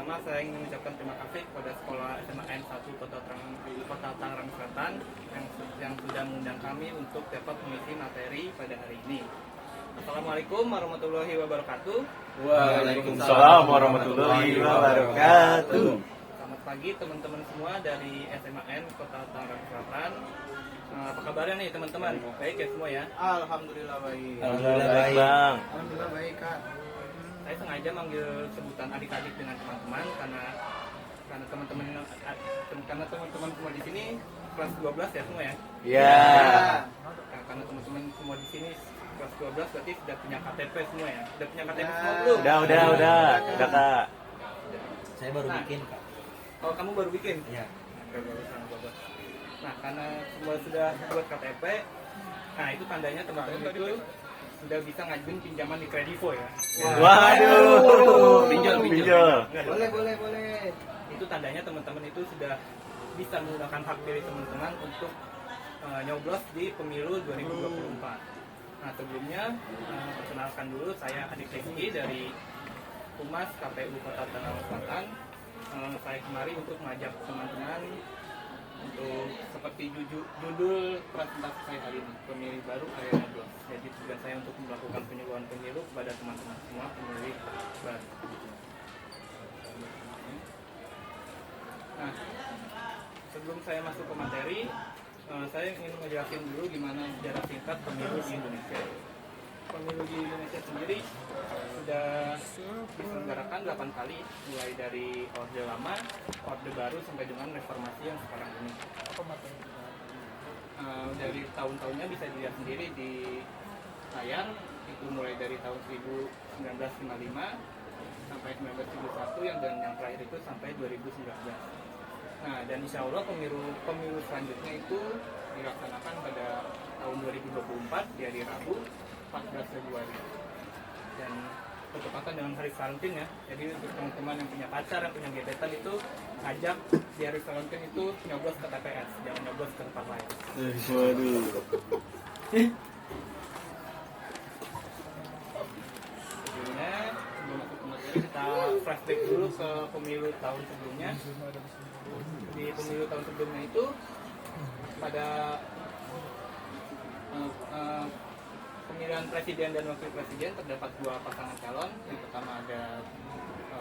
pertama saya ingin mengucapkan terima kasih kepada sekolah SMA N1 Kota Tangerang Selatan yang sudah mengundang kami untuk dapat mengisi materi pada hari ini. Assalamualaikum warahmatullahi wabarakatuh. Waalaikumsalam warahmatullahi wabarakatuh. Selamat pagi teman-teman semua dari SMA N Kota Tangerang Selatan. Apa kabarnya nih teman-teman? Baik ya semua ya? Alhamdulillah baik. Alhamdulillah baik, Bang. Alhamdulillah baik, Kak. Saya sengaja manggil sebutan adik-adik dengan teman-teman karena teman-teman semua di sini kelas 12 ya semua ya. Iya. Nah, karena teman-teman semua di sini kelas 12 berarti sudah punya KTP semua ya. Sudah punya KTP semua belum? Udah, Kak. Saya baru bikin, Kak. Oh, kamu baru bikin? Iya. Bagus. Nah, karena semua sudah buat KTP, nah itu tandanya teman-teman itu sudah bisa ngajuin pinjaman di Kredivo ya. Waduh. Pinjol. Boleh. Itu tandanya teman-teman itu sudah bisa menggunakan hak pilih teman-teman untuk nyoblos di pemilu 2024. Nah, sebelumnya perkenalkan dulu, saya Adik Rizky dari Humas KPU Kota Tangerang Selatan. Saya kemari untuk mengajak teman-teman untuk seperti judul presentasi saya hari ini, pemilih baru area 12. Jadi tujuan saya untuk melakukan penyuluhan pemilu kepada teman-teman semua pemilih baru. Nah, sebelum saya masuk ke materi, saya ingin menjelaskan dulu gimana sejarah singkat pemilu di Indonesia. Pemilu di Indonesia sendiri sudah diselenggarakan 8 kali, mulai dari Orde Lama, Orde Baru, sampai dengan reformasi yang sekarang ini. Dari tahun-tahunnya bisa dilihat sendiri di layar, itu mulai dari tahun 1955 sampai 1971, dan yang terakhir itu sampai 2019. Nah, dan insya Allah pemilu selanjutnya itu dilaksanakan pada tahun 2024 di hari Rabu 14 Februari, dan bertepatan dengan hari Valentine ya. Jadi untuk teman-teman yang punya pacar, yang punya gebetan itu ajak di hari Valentine itu nyoblos ke TPS, jangan nyoblos ke tempat lain. Waduh. Sebelumnya, sebelum masuk ke materi, kita flashback dulu ke pemilu tahun sebelumnya. Di pemilu tahun sebelumnya itu pada pemilihan presiden dan wakil presiden terdapat dua pasangan calon. Yang pertama ada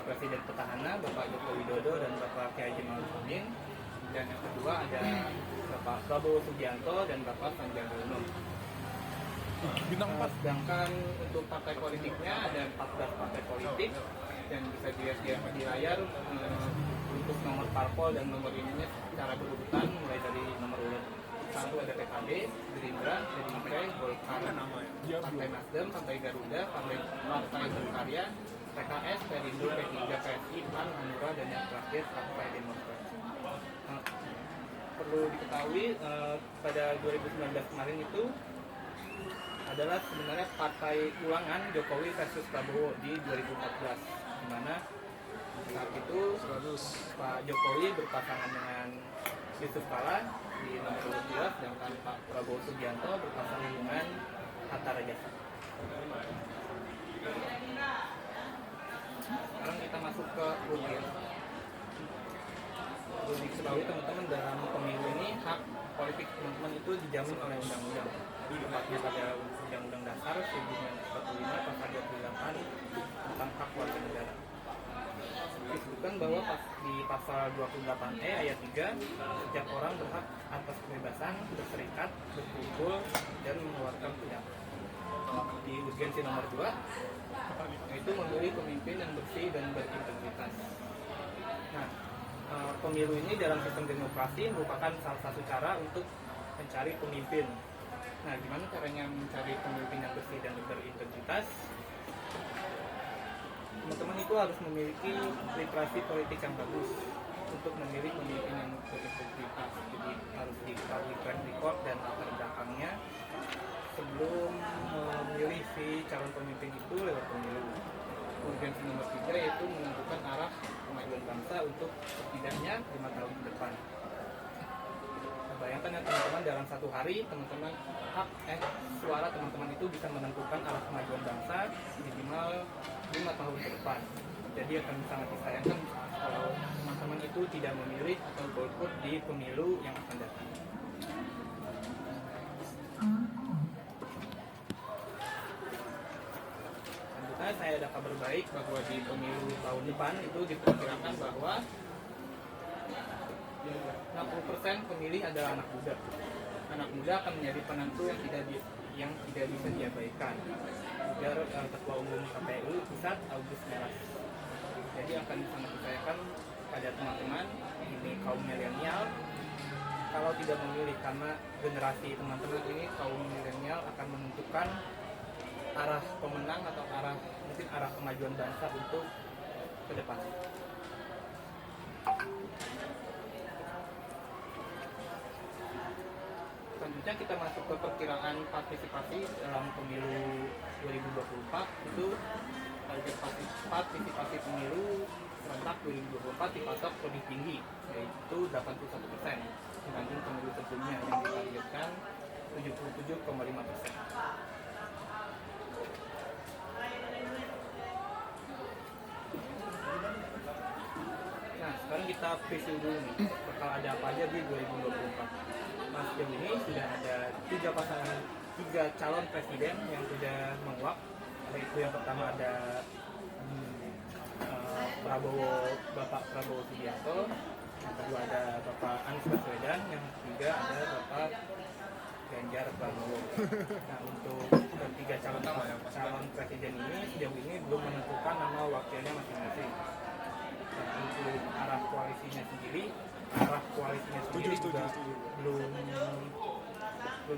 presiden petahana Bapak Joko Widodo dan Bapak Kiai Haji Ma'ruf Amin, dan yang kedua ada Bapak Prabowo Subianto dan Bapak Sandiaga Uno. Sedangkan untuk partai politiknya ada 14 partai politik, dan bisa dilihat di layar untuk nomor parpol dan nomor ininya secara berurutan, mulai dari nomor urut 1 ada PKB, Gerindra, PDIP, Golkar, Partai Nasdem, Partai Garuda, Partai Berkarya, PKS, Perindo, P3, PSI, PAN, Hanura, dan yang terakhir Partai Demokrat. Perlu diketahui pada 2019 kemarin itu adalah sebenarnya partai ulangan Jokowi versus Prabowo di 2014, di mana saat itu Pak Jokowi berpasangan dengan Yusuf Kala di nomor urut 2, sedangkan Pak Prabowo Subianto berpasangan dengan Hatta Rajasa. Sekarang kita masuk ke rutin. Perlu diketahui teman-teman, dalam pemilu ini hak politik teman-teman itu dijamin oleh undang-undang. Tepatnya pada Undang-Undang Dasar 1945 pasal 28 tentang hak warga negara. Disebutkan bahwa di pasal 28E ayat 3, setiap orang berhak atas kebebasan berserikat, berkumpul, dan mengeluarkan pendapat. Di urgensi nomor 2, yaitu memilih pemimpin yang bersih dan berintegritas. Nah, pemilu ini dalam sistem demokrasi merupakan salah satu cara untuk mencari pemimpin. Nah, gimana caranya mencari pemimpin yang bersih dan berintegritas? Teman-teman itu harus memiliki literasi politik yang bagus untuk memilih pemimpin yang berintegritas. Jadi harus diketahui track record dan latar belakangnya sebelum memilih si calon pemimpin itu lewat pemilu. Urgensi nomor 3 yaitu menentukan arah kemajuan bangsa untuk setidaknya 5 tahun ke depan. Bayangkan ya teman-teman, dalam satu hari suara teman-teman itu bisa menentukan arah kemajuan bangsa minimal 5 tahun ke depan. Jadi akan sangat disayangkan kalau teman-teman itu tidak memilih atau golput di pemilu yang akan datang. Selanjutnya saya ada kabar baik bahwa di pemilu tahun depan itu diperkirakan bahwa 60% pemilih adalah anak muda. Anak muda akan menjadi penentu yang tidak bisa diabaikan. Ujar Ketua Umum KPU Pusat Agus Melas. Jadi akan sangat dipercayakan pada teman-teman ini kaum milenial kalau tidak memilih, karena generasi teman-teman ini kaum milenial akan menentukan arah pemenang atau mungkin arah kemajuan bangsa untuk ke depan. Selanjutnya kita masuk ke perkiraan partisipasi dalam pemilu 2024. Itu target partisipasi pemilu serentak 2024 dipatok lebih tinggi, yaitu 81% dibanding pemilu sebelumnya yang ditargetkan 77,5%. Nah, sekarang kita preview dulu nih, bakal ada apa aja di 2024. Nah, sejauh ini sudah ada 3 calon presiden yang sudah menguap. Yaitu yang pertama ada Bapak Prabowo Subianto, yang kedua ada Bapak Anies Baswedan, yang ketiga ada Bapak Ganjar Pranowo. Nah, untuk ketiga calon presiden ini sejauh ini belum menentukan nama wakilnya masing-masing. Dan untuk arah koalisinya sendiri juga belum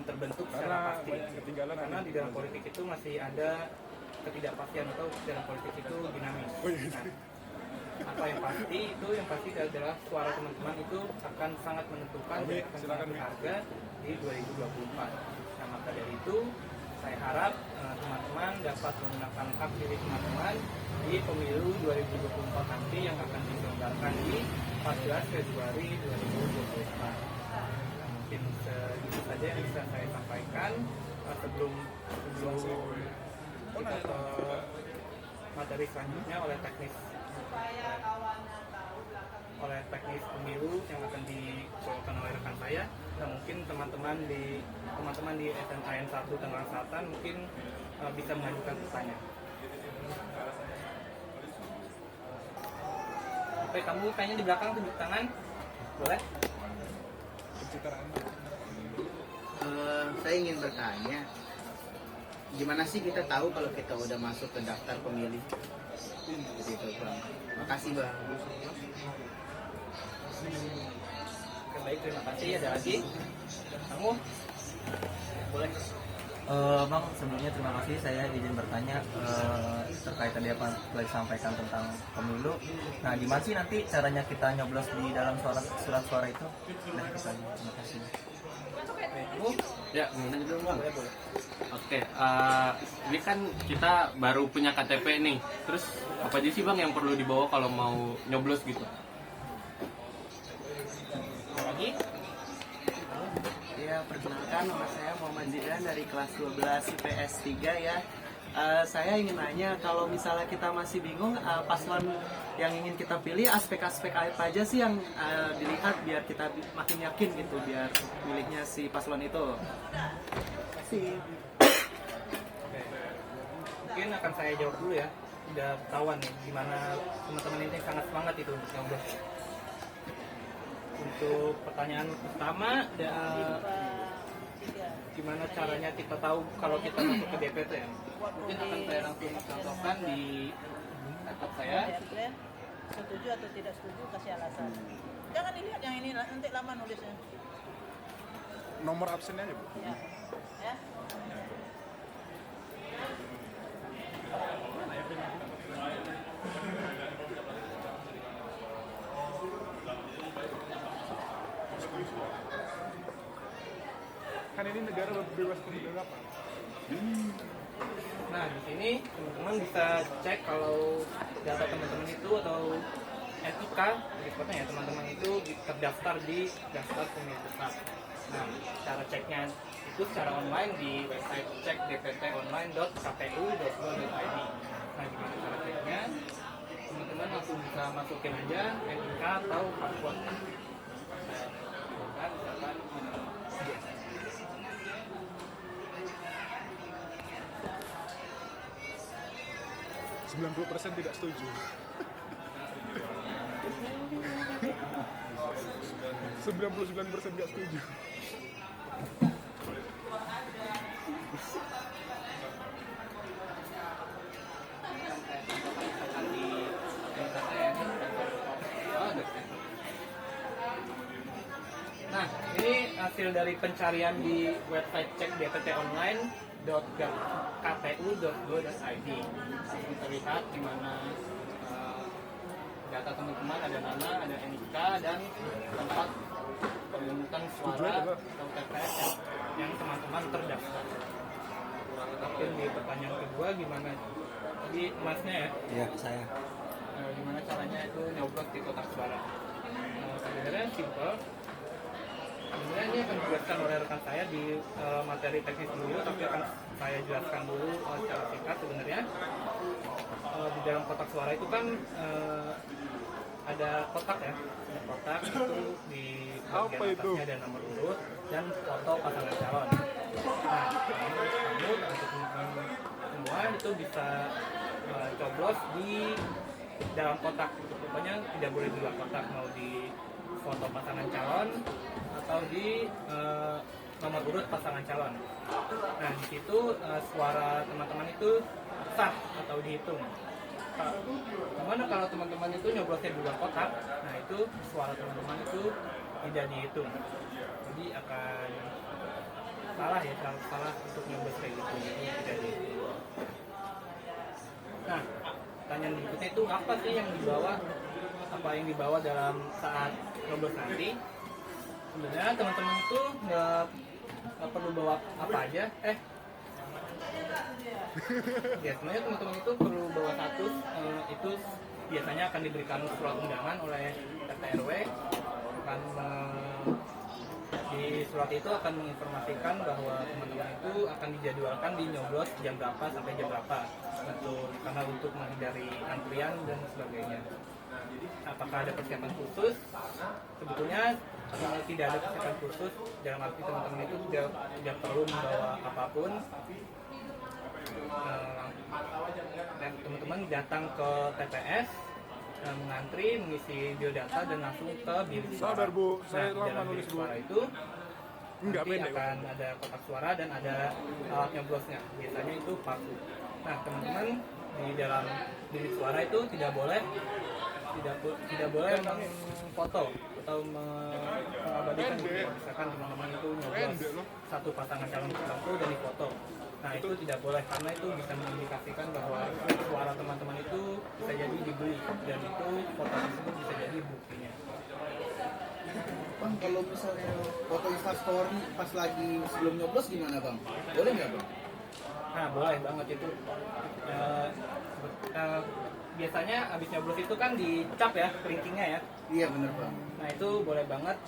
terbentuk secara pasti. Karena di dalam politik itu masih ada ketidakpastian atau dalam politik itu dinamis. Nah, apa yang pasti adalah suara teman-teman itu akan sangat menentukan dan akan sangat berharga di 2024. Nah, maka dari itu saya harap teman-teman dapat menggunakan hak pilih teman-teman di pemilu 2024 nanti yang akan diselenggarakan di 14 Februari 2024. Mungkin segitu saja yang bisa saya sampaikan sebelum kita ke materi selanjutnya oleh teknis pemilu yang akan dibawakan oleh rekan saya. Nah, mungkin teman-teman di SNKN 1 Tangerang Selatan mungkin bisa mengajukan pertanyaan. Oke, kamu kayaknya di belakang tunjuk tangan, boleh? Saya ingin bertanya, gimana sih kita tahu kalau kita udah masuk ke daftar pemilih? Gitu, Bang. Makasih, Bang. Oke, baik, terima kasih. Ada lagi? Kamu? Boleh. Bang, sebelumnya terima kasih. Saya izin bertanya terkait tadi apa telah disampaikan tentang pemilu. Nah, gimana sih nanti caranya kita nyoblos di dalam surat suara itu? Nah, itu saja. Terima kasih. Kamu? Ya, nanya dulu bang. Boleh. Oke, ini kan kita baru punya KTP nih. Terus apa aja sih bang yang perlu dibawa kalau mau nyoblos gitu? Ada lagi? Ya, perkenalkan nama saya Muhammad Zidan dari kelas 12 IPS 3 ya. Saya ingin nanya, kalau misalnya kita masih bingung paslon yang ingin kita pilih, aspek-aspek apa aja sih yang dilihat biar kita makin yakin gitu, biar pilihnya si paslon itu. Terima kasih. Oke. Mungkin akan saya jawab dulu ya. Udah ketahuan nih gimana teman-teman ini sangat semangat itu untuk nyoblos. Untuk pertanyaan pertama, gimana caranya kita tahu kalau kita masuk ke DPT ya? Mungkin akan saya langsung contohkan di laptop saya. Setuju atau tidak setuju, kasih alasan. Jangan dilihat yang ini, nanti lama nulisnya. Nomor absennya aja, Bu. Ya. Ya. Kan ini negara bebas pembebasan. Nah, di sini teman-teman bisa cek kalau data teman-teman itu atau NIK, berikutnya ya, teman-teman itu terdaftar di daftar pemilih tetap. Nah, cara ceknya itu secara online di website cekdptonline.kpu.go.id. Nah, gimana cara ceknya? Teman-teman teman-teman langsung bisa masukin aja NIK atau paspor. Kan misalkan 90% tidak setuju. 99% nggak setuju. Nah, ini hasil dari pencarian di website cek dpt.online.kpu.go.id. Kita lihat di mana data teman-teman, ada nama, ada NIK, dan tempat pemungutan suara atau TPS yang teman-teman terdaftar. Mungkin di pertanyaan kedua gimana? Tadi emasnya ya? Iya, saya. Gimana caranya itu nyoblos di kotak suara? Sebenarnya simple. Sebenarnya ini akan dijelaskan oleh rekan saya di materi teknis dulu, tapi akan saya jelaskan dulu secara singkat. Sebenarnya di dalam kotak suara itu kan ada kotak ya, ada kotak itu di bagian atasnya ada nomor urut dan foto pasangan calon. Nah, kamu untuk semua itu bisa coblos di dalam kotak. Pokoknya tidak boleh di luar kotak, mau di foto pasangan calon atau di nomor urut pasangan calon. Nah, di situ suara teman-teman itu sah atau dihitung. Gimana kalau teman-teman itu nyoblosnya di luar kotak? Nah, itu suara teman-teman itu tidak dihitung. Jadi akan salah ya, salah untuk nyoblos kayak gitu, jadi tidak dihitung. Nah, pertanyaan berikutnya itu apa sih yang dibawa? Apa yang dibawa dalam saat nyoblos nanti? Sebenarnya teman-teman itu nggak perlu bawa apa aja. Ya, sebenarnya teman-teman itu perlu bawa status. Itu biasanya akan diberikan surat undangan oleh RT RW. Di surat itu akan menginformasikan bahwa teman-teman itu akan dijadwalkan di nyoblos jam berapa sampai jam berapa. Betul, karena untuk menghindari antrian dan sebagainya. Apakah ada persiapan khusus? Sebetulnya tidak ada persiapan khusus, dalam arti teman-teman itu tidak perlu membawa apapun. Dan teman-teman datang ke TPS, mengantri, mengisi biodata dan langsung ke bilik suara. Sabar Bu, saya Di lama dalam nulis bilik Bu. suara itu Enggak nanti pendek. akan ada kotak suara dan ada alat nyoblosnya. Biasanya itu paku. Nah, teman-teman di dalam bilik suara itu tidak boleh memfoto atau mengabadikan bukti. Misalkan teman-teman itu nyoblos satu pasangan calon tertentu dan difoto. Nah, itu tidak boleh karena itu bisa mengindikasikan bahwa suara teman-teman itu bisa jadi dibeli dan itu foto tersebut bisa jadi buktinya. Bang, kalau misalnya foto instastory pas lagi sebelum nyoblos gimana Bang? Boleh nggak Bang? Nah, boleh banget itu. Biasanya abis nyoblos itu kan dicap ya, printingnya ya. Iya bener Bang. Nah, itu boleh banget.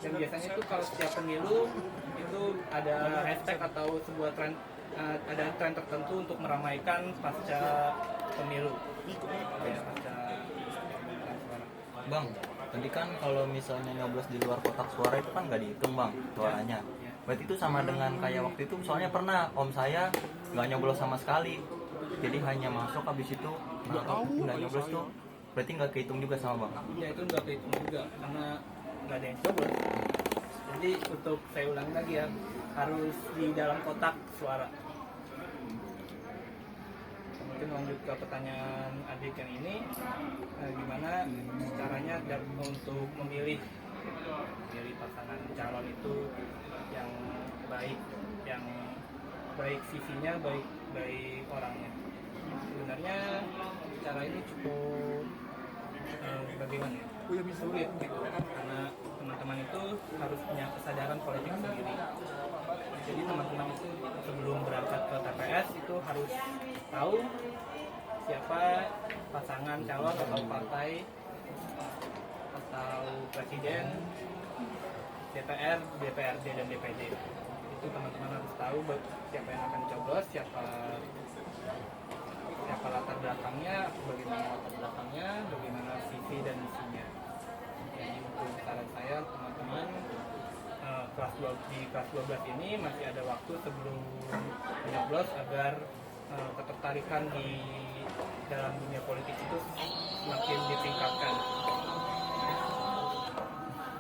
Dan biasanya itu kalau setiap pemilu itu ada hashtag atau sebuah tren, ada tren tertentu untuk meramaikan pasca pemilu. Ya, pasca suara. Bang, tadi kan kalau misalnya nyoblos di luar kotak suara itu kan nggak dihitung Bang suaranya. Berarti itu sama dengan kayak waktu itu, soalnya pernah om saya nggak nyoblos sama sekali. Jadi hanya masuk habis itu nggak nyoblos tuh. Berarti nggak kehitung juga sama Bang. Ya, itu nggak kehitung juga karena nggak ada yang coblos. Jadi untuk saya ulangi lagi ya, harus di dalam kotak suara. Mungkin lanjut ke pertanyaan adik yang ini, gimana caranya untuk memilih pasangan calon itu yang baik sisinya, baik orangnya. Sebenarnya cara ini cukup bagaimana ya? Sulit gitu, karena teman-teman itu harus punya kesadaran politik sendiri. Jadi teman-teman itu sebelum berangkat ke TPS itu harus tahu siapa pasangan calon atau partai atau presiden, DPR, DPRD dan DPD. Itu teman-teman harus tahu siapa yang akan coblos, siapa siapa latar belakangnya, bagaimana latar belakangnya, bagaimana visi dan misinya. Jadi untuk saran saya teman-teman, di kelas 12 ini masih ada waktu sebelum nyoblos agar ketertarikan di dalam dunia politik itu semakin ditingkatkan.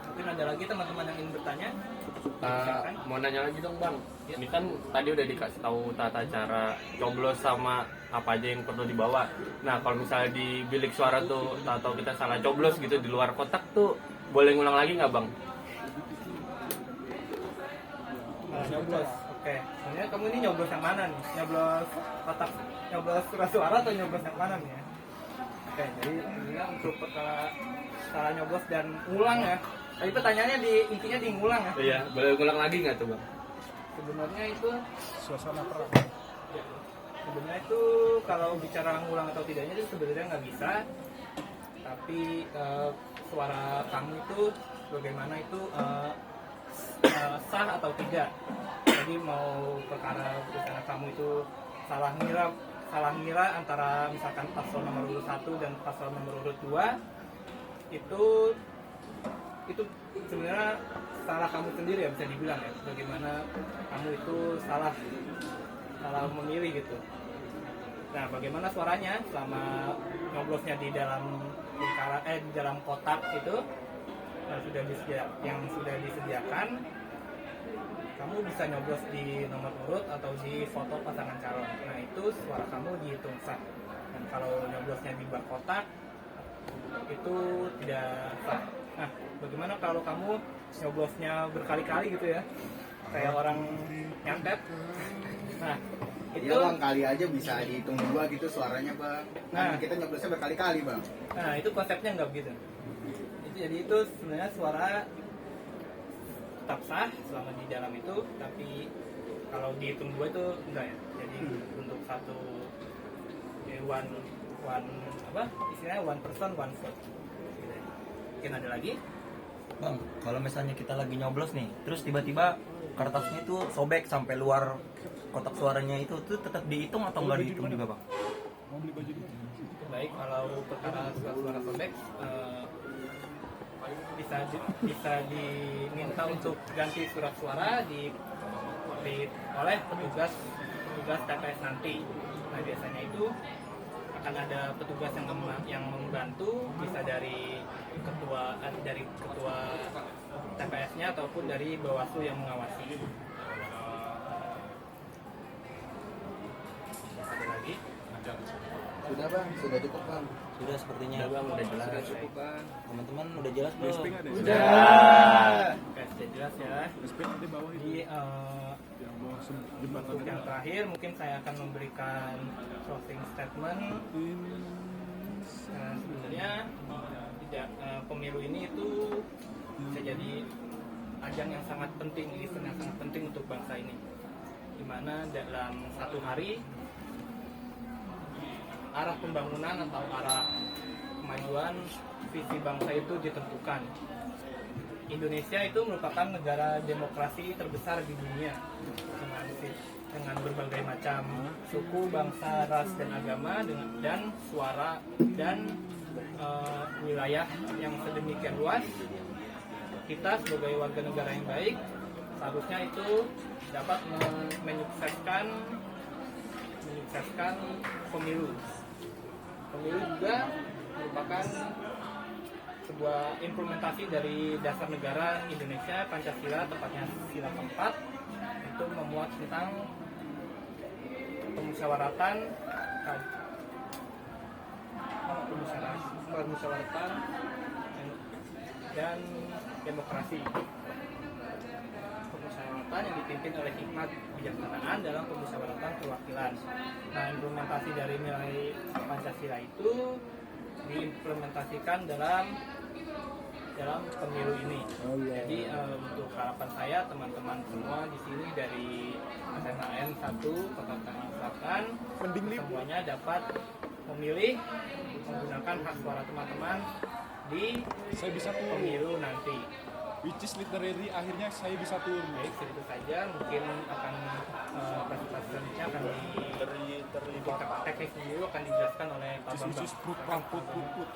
Mungkin ada lagi teman-teman yang ingin bertanya? Mau nanya lagi dong bang, ini kan tadi udah dikasih tahu tata cara coblos sama apa aja yang perlu dibawa. Nah kalau misalnya di bilik suara tuh atau kita salah coblos gitu di luar kotak tuh boleh ngulang lagi nggak bang? Nyoblos, oke. Sebenarnya kamu ini nyoblos yang mana nih? Nyoblos kotak, nyoblos surat suara atau nyoblos yang mana nih ya? Oke, jadi ini untuk perkara salah nyoblos dan ulang ya. Tadi pertanyaannya intinya di ngulang ya. Iya, boleh ngulang lagi nggak tuh bang? Sebenarnya itu Suasana perang. sebenarnya itu kalau bicara ngulang atau tidaknya itu sebenarnya nggak bisa. Tapi suara kamu itu bagaimana itu sah atau tidak. Jadi mau perkara misalnya kamu itu salah ngira antara misalkan paslon nomor urut 1 dan paslon nomor urut 2 itu sebenarnya salah kamu sendiri ya, bisa dibilang ya, bagaimana kamu itu salah memilih gitu. Nah, bagaimana suaranya selama nyoblosnya di dalam di dalam kotak itu yang sudah disediakan, kamu bisa nyoblos di nomor urut atau di foto pasangan calon. Nah, itu suara kamu dihitung sah. Dan kalau nyoblosnya di bar kotak itu tidak sah. Nah, bagaimana kalau kamu nyoblosnya berkali-kali gitu ya, kayak orang nyantet? Nah, itu Ya bang, kali aja bisa dihitung 2 gitu suaranya bang. Nah, kita nyoblosnya berkali-kali bang. Nah, itu konsepnya nggak begitu. Jadi itu sebenarnya suara tetap sah selama di dalam itu, tapi kalau dihitung 2 itu enggak ya. Jadi untuk satu istilahnya one person one vote. Mungkin ada lagi? Bang, kalau misalnya kita lagi nyoblos nih, terus tiba-tiba kertasnya itu sobek sampai luar kotak suaranya itu tuh tetap dihitung atau nggak dihitung juga bang? Baik, kalau perkara suara sobek bisa diminta untuk ganti surat suara oleh petugas TPS nanti. Nah, biasanya itu akan ada petugas yang membantu, bisa dari ketua TPS-nya ataupun dari Bawaslu yang mengawasi. Ada lagi? Sudah bang, sudah cukup bang. Sudah sepertinya. Udah bang, udah jelas. Sudah cukup bang. Teman-teman udah jelas belum? Oke, sudah jelas ya. di bawah itu. Jadi Yang bawah jembatan untuk yang terakhir mungkin saya akan memberikan closing statement. Sebenarnya pemilu ini itu bisa jadi ajang yang sangat penting, event yang sangat penting untuk bangsa ini, dimana dalam satu hari arah pembangunan atau arah kemajuan visi bangsa itu ditentukan. Indonesia itu merupakan negara demokrasi terbesar di dunia dengan berbagai macam suku, bangsa, ras, dan agama, dan suara dan wilayah yang sedemikian luas. Kita sebagai warga negara yang baik seharusnya itu dapat menyukseskan pemilu. Pemilu juga merupakan sebuah implementasi dari dasar negara Indonesia, Pancasila, tepatnya sila keempat, itu memuat tentang permusyawaratan dan demokrasi. Permusyawaratan yang dipimpin oleh hikmat kebijaksanaan dalam permusyawaratan perwakilan. Nah, implementasi dari nilai Pancasila itu diimplementasikan dalam pemilu ini. Jadi untuk harapan saya teman-teman semua di sini dari SNAN 1 Kota Tangerang Selatan semuanya dapat memilih menggunakan hak suara teman-teman di Saya bisa turun. pemilu nanti. Which is literally akhirnya saya bisa turun. Baik, segitu saja. Mungkin akan presentasi selanjutnya akan tingkat teknis dulu akan dijelaskan oleh Pak Which Bambang. is prut prang put put put.